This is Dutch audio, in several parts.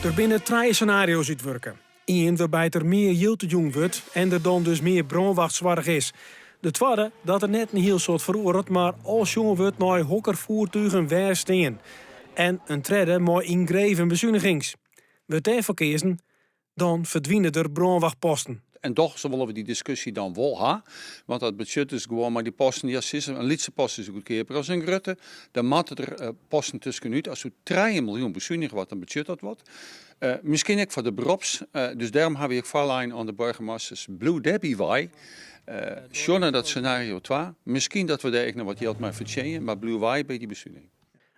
Er binnen 3 scenario's uitwerken. Eén waarbij er meer yield te doen wordt en er dan dus meer brandwachtzorg is. De tweede dat er net een heel soort verandert, maar als jongen wordt naar hokkervoertuigen weer staan. En een derde mooi ingreven bezuinigings. Wordt daarvoor kiezen, dan verdwijnen er brandwachtposten. En toch zullen we die discussie dan wel hebben. Want dat budget is gewoon maar die posten. Ja, een lietse post is goedkoper als een Rutte. Dan moeten er posten tussenuit. Als we 3 miljoen bezuinigen wat, dan budget dat wordt. Misschien ook voor de beroeps. Dus daarom hebben we ook voorlijn aan de burgemeesters Blue Debbie wij. Schon dat scenario 2. Misschien dat we daar nog wat geld mee verdienen. Maar Blue wij bij die bezuiniging.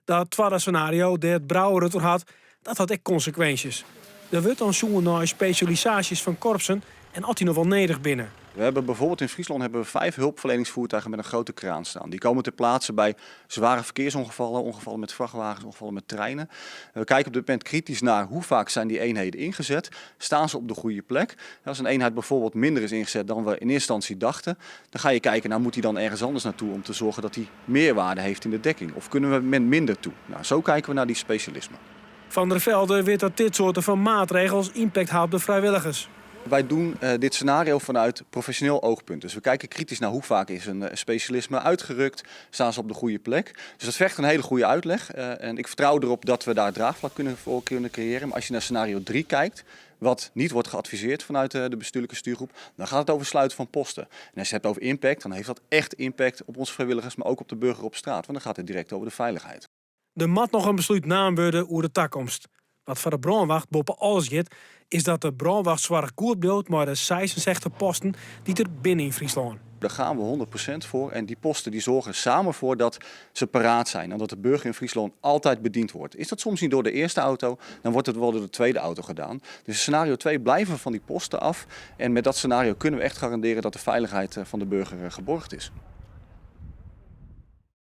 Dat tweede scenario, dat het Brouwer het had, dat had ook consequenties. Er wordt dan zoeken naar specialisaties van korpsen en had hij nog wel nederig binnen. We hebben bijvoorbeeld in Friesland 5 hulpverleningsvoertuigen met een grote kraan staan. Die komen ter plaatse bij zware verkeersongevallen, ongevallen met vrachtwagens, ongevallen met treinen. We kijken op dit moment kritisch naar hoe vaak zijn die eenheden ingezet. Staan ze op de goede plek? Als een eenheid bijvoorbeeld minder is ingezet dan we in eerste instantie dachten, dan ga je kijken, nou moet hij dan ergens anders naartoe om te zorgen dat hij meerwaarde heeft in de dekking. Of kunnen we met minder toe? Nou, zo kijken we naar die specialismen. Van der Velde weet dat dit soort van maatregels impact hebben op de vrijwilligers. Wij doen dit scenario vanuit professioneel oogpunt. Dus we kijken kritisch naar hoe vaak is een specialisme uitgerukt. Staan ze op de goede plek. Dus dat vergt een hele goede uitleg. En ik vertrouw erop dat we daar draagvlak voor kunnen creëren. Maar als je naar scenario 3 kijkt, wat niet wordt geadviseerd vanuit de bestuurlijke stuurgroep, dan gaat het over sluiten van posten. En als je het hebt over impact, dan heeft dat echt impact op onze vrijwilligers, maar ook op de burger op straat. Want dan gaat het direct over de veiligheid. Er moet nog een besluit genomen worden over de toekomst. Wat voor de brandwacht boven alles gaat, is dat de brandwacht zwaar goed blijft, maar de 66 posten die er binnen in Friesland. Daar gaan we 100% voor en die posten die zorgen samen voor dat ze paraat zijn en dat de burger in Friesland altijd bediend wordt. Is dat soms niet door de eerste auto, dan wordt het wel door de tweede auto gedaan. Dus scenario 2 blijven van die posten af en met dat scenario kunnen we echt garanderen dat de veiligheid van de burger geborgd is.